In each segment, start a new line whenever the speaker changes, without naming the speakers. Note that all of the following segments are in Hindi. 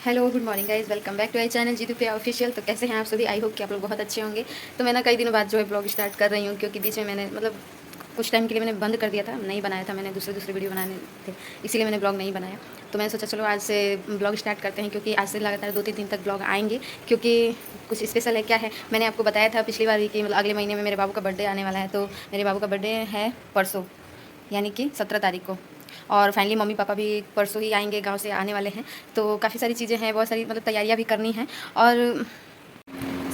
Hello good morning guys, welcome back to I channel Jeetu पे ऑफिशियल। तो कैसे हैं आप सभी? आई होप कि आप लोग बहुत अच्छे होंगे। तो मैं ना कई दिनों बाद जो है ब्लॉग स्टार्ट कर रही हूँ, क्योंकि बीच में मैंने कुछ टाइम के लिए मैंने बंद कर दिया था, नहीं बनाया था, मैंने दूसरे वीडियो बनाने थे, इसीलिए मैंने ब्लॉग नहीं बनाया। तो मैंने सोचा चलो आज से ब्लॉग स्टार्ट करते हैं, क्योंकि आज से लगातार 2-3 दिन तक ब्लॉग आएंगे। क्योंकि कुछ स्पेशल है। क्या है, मैंने आपको बताया था पिछली बार कि अगले महीने में मेरे बाबू का बर्थडे आने वाला है। तो मेरे बाबू का बर्थडे है परसों, यानी कि 17 तारीख को। और फाइनली मम्मी पापा भी परसों ही आएंगे, गांव से आने वाले हैं। तो काफ़ी सारी चीज़ें हैं, बहुत सारी तैयारियां भी करनी हैं। और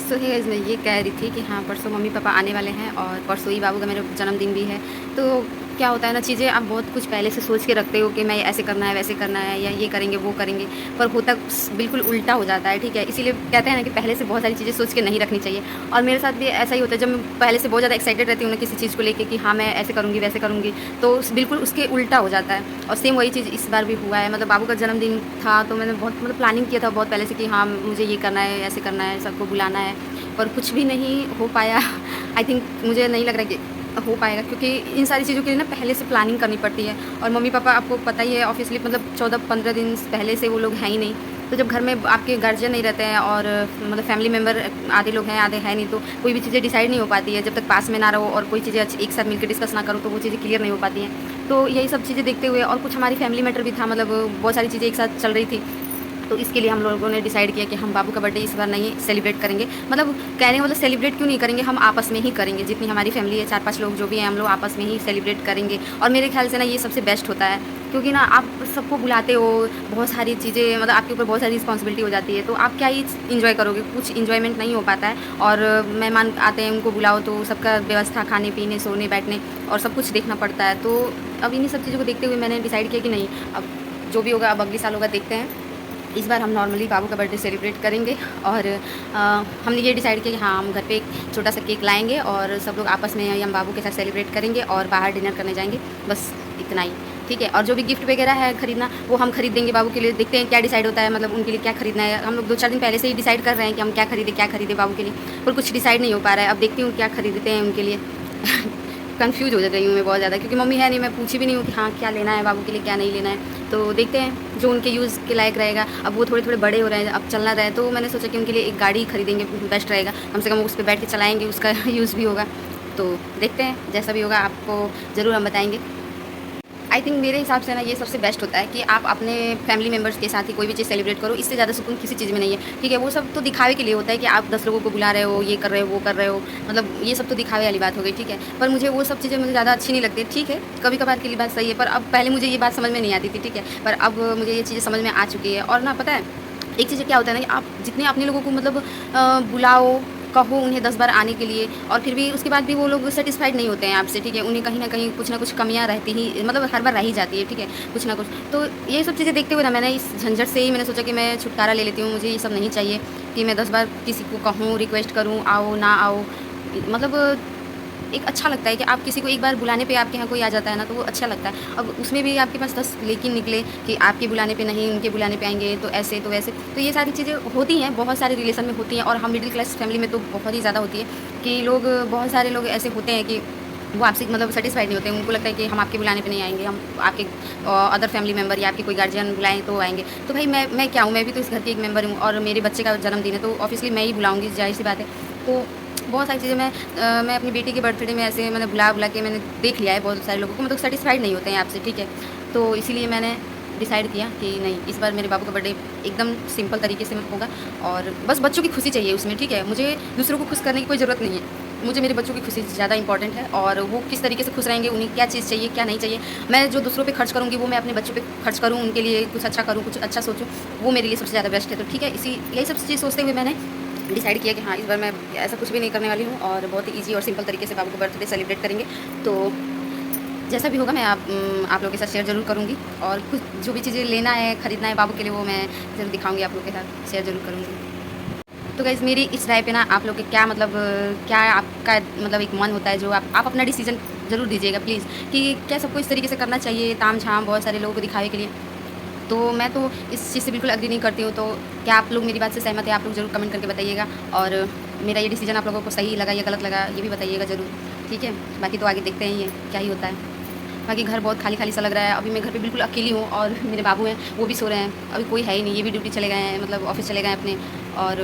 सो ही मैं ये कह रही थी कि हाँ, परसों मम्मी पापा आने वाले हैं और परसों ही बाबू का मेरा जन्मदिन भी है। तो क्या होता है ना, चीज़ें आप बहुत कुछ पहले से सोच के रखते हो कि मैं ऐसे करना है, वैसे करना है, या ये करेंगे वो करेंगे, पर होता बिल्कुल उल्टा हो जाता है। ठीक है, इसीलिए कहते हैं ना कि पहले से बहुत सारी चीज़ें सोच के नहीं रखनी चाहिए। और मेरे साथ भी ऐसा ही होता है, जब मैं पहले से बहुत ज़्यादा एक्साइटेड रहती हूँ ना किसी चीज़ को लेकर कि हाँ मैं ऐसे करूँगी वैसे करूँगी, तो बिल्कुल उसके उल्टा हो जाता है। और सेम वही चीज़ इस बार भी हुआ है। बाबू का जन्मदिन था, तो मैंने बहुत प्लानिंग किया था बहुत पहले से कि हाँ मुझे ये करना है, ऐसे करना है, सबको बुलाना है, पर कुछ भी नहीं हो पाया। आई थिंक मुझे नहीं लग रहा कि हो पाएगा, क्योंकि इन सारी चीज़ों के लिए ना पहले से प्लानिंग करनी पड़ती है। और मम्मी पापा आपको पता ही है, ऑब्वियसली 14-15 दिन पहले से वो लोग हैं ही नहीं। तो जब घर में आपके गार्जियन नहीं रहते हैं और फैमिली मेम्बर आधे लोग हैं आधे हैं नहीं, तो कोई भी चीज़ें डिसाइड नहीं हो पाती है जब तक पास में ना रहो और कोई चीज़ें एक साथ मिलकर डिस्कस ना करो, तो वो चीज़ें क्लियर नहीं हो पाती हैं। तो यही सब चीज़ें देखते हुए, और कुछ हमारी फैमिली मैटर भी था, बहुत सारी चीज़ें एक साथ चल रही थी। तो इसके लिए हम लोगों ने डिसाइड किया कि हम बाबू का बर्थडे इस बार नहीं सेलिब्रेट करेंगे। कहने का सेलिब्रेट क्यों नहीं करेंगे, हम आपस में ही करेंगे। जितनी हमारी फैमिली है, 4-5 लोग जो भी हैं, हम लोग आपस में ही सेलिब्रेट करेंगे। और मेरे ख्याल से ना ये सबसे बेस्ट होता है, क्योंकि ना आप सबको बुलाते हो, बहुत सारी चीज़ें आपके ऊपर बहुत सारी रिस्पॉन्सिबिलिटी हो जाती है, तो आप क्या ही इन्जॉय करोगे, कुछ इन्जॉयमेंट नहीं हो पाता है। और मेहमान आते हैं, उनको बुलाओ तो सबका व्यवस्था, खाने पीने, सोने बैठने और सब कुछ देखना पड़ता है। तो अब इन्हीं सब चीज़ों को देखते हुए मैंने डिसाइड किया कि नहीं, अब जो भी होगा, अब अगले साल होगा, देखते हैं। इस बार हम नॉर्मली बाबू का बर्थडे सेलिब्रेट करेंगे। और हमने ये डिसाइड किया कि हाँ, हम घर पे एक छोटा सा केक लाएंगे और सब लोग आपस में हम बाबू के साथ सेलिब्रेट करेंगे और बाहर डिनर करने जाएंगे, बस इतना ही। ठीक है, और जो भी गिफ्ट वगैरह है खरीदना, वो हम खरीद देंगे बाबू के लिए। देखते हैं क्या डिसाइड होता है, उनके लिए क्या खरीदना है। हम लोग 2-4 दिन पहले से ही डिसाइड कर रहे हैं कि हम क्या खरीदें बाबू के लिए, पर कुछ डिसाइड नहीं हो पा रहा है। अब देखती हूँ क्या खरीदते हैं उनके लिए। कंफ्यूज हो रही हूँ मैं बहुत ज़्यादा, क्योंकि मम्मी है नहीं, मैं पूछी भी नहीं हूँ कि हाँ क्या लेना है बाबू के लिए, क्या नहीं लेना है। तो देखते हैं जो उनके यूज़ के लायक रहेगा। अब वो थोड़े थोड़े बड़े हो रहे हैं, अब चलना रहे, तो मैंने सोचा कि उनके लिए एक गाड़ी खरीदेंगे, बेस्ट रहेगा। कम से कम उस पर बैठ के चलाएँगे, उसका यूज़ भी होगा। तो देखते हैं, जैसा भी होगा आपको ज़रूर हम बताएँगे। आई थिंक मेरे हिसाब से ना ये सबसे बेस्ट होता है कि आप अपने फैमिली मेम्बर्स के साथ ही कोई भी चीज़ सेलिब्रेट करो। इससे ज़्यादा सुकून किसी चीज़ में नहीं है। ठीक है, वो सब तो दिखावे के लिए होता है कि आप 10 लोगों को बुला रहे हो, ये कर रहे हो, वो कर रहे हो, ये सब तो दिखावे वाली बात हो गई। ठीक है, पर मुझे वो सब चीज़ें मुझे ज़्यादा अच्छी नहीं लगती। ठीक है, कभी कभार के लिए बात सही है, पर अब पहले मुझे ये बात समझ में नहीं आती थी। ठीक है, पर अब मुझे ये चीज़ें समझ में आ चुकी है। और ना पता है, एक चीज़ क्या होता है ना कि आप जितने अपने लोगों को बुलाओ, कहो उन्हें 10 बार आने के लिए, और फिर भी उसके बाद भी वो लोग सेटिस्फाइड नहीं होते हैं आपसे। ठीक है, उन्हें कहीं न कहीं कुछ ना कुछ कमियाँ रहती ही, हर बार रह ही जाती है। ठीक है, कुछ ना कुछ। तो ये सब चीज़ें देखते हुए ना मैंने इस झंझट से ही मैंने सोचा कि मैं छुटकारा ले लेती हूँ। मुझे ये सब नहीं चाहिए कि मैं 10 बार किसी को कहूँ, रिक्वेस्ट करूँ, आओ ना आओ। एक अच्छा लगता है कि आप किसी को एक बार बुलाने पे आपके यहाँ कोई आ जाता है ना, तो वो अच्छा लगता है। अब उसमें भी आपके पास 10 लेकिन निकले कि आपके बुलाने पे नहीं, उनके बुलाने पे आएँगे, तो ऐसे तो वैसे। तो ये सारी चीज़ें होती हैं, बहुत सारे रिलेशन में होती हैं, और हम मिडिल क्लास फैमिली में तो बहुत ही ज़्यादा होती है कि बहुत सारे लोग ऐसे होते हैं कि वो आपसे सैटिस्फाइड नहीं होते। उनको लगता है कि हम आपके बुलाने पे नहीं आएँगे, हम आपके अदर फैमिली मेंबर या आपके कोई गार्जियन बुलाएँ तो आएँगे। तो भाई मैं क्या हूँ, मैं भी तो इस घर की एक मेंबर हूँ, और मेरे बच्चे का जन्मदिन है, तो ऑब्वियसली मैं ही बुलाऊँगी, ज़ाहिर-सी बात है। तो बहुत सारी चीज़ें मैं अपनी बेटी के बर्थडे में ऐसे मैंने बुला के मैंने देख लिया है बहुत सारे लोगों को, सैटिस्फाइड नहीं होते हैं आपसे। ठीक है, तो इसीलिए मैंने डिसाइड किया कि नहीं, इस बार मेरे बाबू का बर्थडे एकदम सिंपल तरीके से होगा, और बस बच्चों की खुशी चाहिए उसमें। ठीक है, मुझे दूसरों को खुश करने की कोई ज़रूरत नहीं है। मुझे मेरे बच्चों की खुशी ज़्यादा इंपॉर्टेंट है, और वो किस तरीके से खुश रहेंगे, उन्हें क्या चीज़ चाहिए, क्या नहीं चाहिए। मैं जो दूसरों पे खर्च करूँगी, वो मैं अपने बच्चों पे खर्च करूँ, उनके लिए कुछ अच्छा करूँ, कुछ अच्छा सोचूँ, वो मेरे लिए सबसे ज़्यादा बेस्ट है। तो ठीक है, यही सब चीज़ सोचते हुए मैंने डिसाइड किया कि हाँ, इस बार मैं ऐसा कुछ भी नहीं करने वाली हूँ, और बहुत ही ईज़ी और सिंपल तरीके से बाबू का बर्थडे सेलिब्रेट करेंगे। तो जैसा भी होगा मैं आप लोगों के साथ शेयर ज़रूर करूँगी, और कुछ जो भी चीज़ें लेना है, खरीदना है बाबू के लिए, वो मैं ज़रूर दिखाऊँगी, आप लोगों के साथ शेयर ज़रूर करूँगी। तो गाइज़, मेरी इस राय पे ना आप लोग के क्या क्या आपका एक मन होता है, जो आप अपना डिसीज़न ज़रूर दीजिएगा प्लीज़, कि क्या सबको इस तरीके से करना चाहिए, ताम-झाम बहुत सारे लोगों को दिखावे के लिए। तो मैं तो इस चीज़ से बिल्कुल एग्री नहीं करती हूँ। तो क्या आप लोग मेरी बात से सहमत हैं? आप लोग ज़रूर कमेंट करके बताइएगा, और मेरा ये डिसीजन आप लोगों को सही लगा या गलत लगा, ये भी बताइएगा ज़रूर। ठीक है, बाकी तो आगे देखते हैं ये क्या ही होता है। बाकी घर बहुत खाली खाली सा लग रहा है। अभी मैं घर पे बिल्कुल अकेली हूँ और मेरे बाबू हैं वो भी सो रहे हैं, अभी कोई है ही नहीं, ये भी ड्यूटी चले गए हैं, मतलब ऑफिस चले गए हैं अपने, और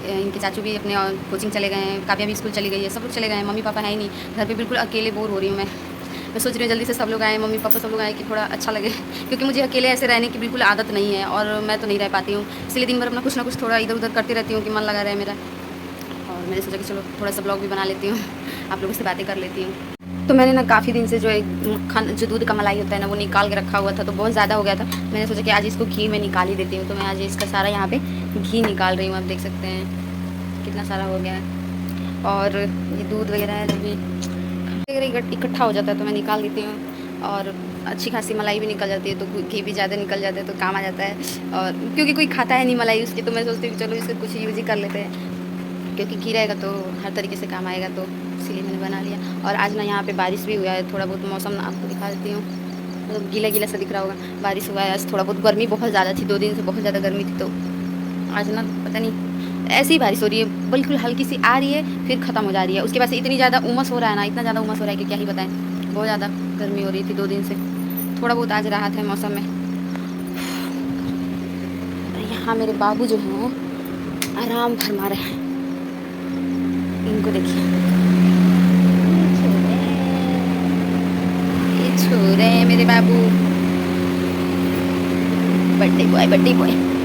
इनके चाचू भी अपने कोचिंग चले गए हैं, काव्या भी स्कूल चली गई है, सब लोग चले गए हैं, मम्मी पापा है ही नहीं घर पे, बिल्कुल अकेले बोर हो रही हूँ मैं सोच रही हूँ जल्दी से सब लोग आए, मम्मी पापा सब लोग आए कि थोड़ा अच्छा लगे क्योंकि मुझे अकेले ऐसे रहने की बिल्कुल आदत नहीं है और मैं तो नहीं रह पाती हूँ, इसलिए दिन भर अपना कुछ ना कुछ थोड़ा इधर उधर करती रहती हूँ कि मन लगा रहा है मेरा। और मैंने सोचा कि चलो थोड़ा सा ब्लॉग भी बना लेती हूँ, आप लोगों से बातें कर लेती हूँ। तो मैंने ना काफ़ी दिन से जो एक मक्खन जो दूध का मलाई होता है ना वो निकाल के रखा हुआ था, तो बहुत ज़्यादा हो गया था, मैंने सोचा कि आज इसको घी में निकाल ही देती हूँ। तो मैं आज इसका सारा यहाँ पे घी निकाल रही हूँ, आप देख सकते हैं कितना सारा हो गया है। और ये दूध वगैरह है जो भी वगैरह इकट्ठा हो जाता है तो मैं निकाल देती हूँ, और अच्छी खासी मलाई भी निकल जाती है, तो घी भी ज़्यादा निकल जाता है तो काम आ जाता है। और क्योंकि कोई खाता है नहीं मलाई उसकी, तो मैं सोचती हूँ कि चलो इससे कुछ यूज़ ही कर लेते हैं, क्योंकि घी रहेगा तो हर तरीके से काम आएगा, तो इसीलिए मैंने बना लिया। और आज ना यहाँ पे बारिश भी हुआ है, थोड़ा बहुत मौसम ना आपको दिखा देती हूँ, मतलब गीला गीला सा दिख रहा होगा, बारिश हुआ है आज, थोड़ा बहुत गर्मी बहुत ज़्यादा थी, 2 दिन से बहुत ज़्यादा गर्मी थी, तो आज ना पता नहीं ऐसी ही बारिश हो रही है, बिल्कुल हल्की सी आ रही है फिर ख़त्म हो जा रही है, उसके बाद से इतनी ज़्यादा उमस हो रहा है ना, इतना ज़्यादा उमस हो रहा है कि क्या ही बताएं, बहुत ज़्यादा गर्मी हो रही थी 2 दिन से, थोड़ा बहुत आज राहत है मौसम में। यहाँ मेरे बाबू जो हैं आराम फरमा रहे हैं, इनको देखिए, ये छो रहे हैं मेरे बाबू, बर्थडे बॉय बर्थडे बॉय।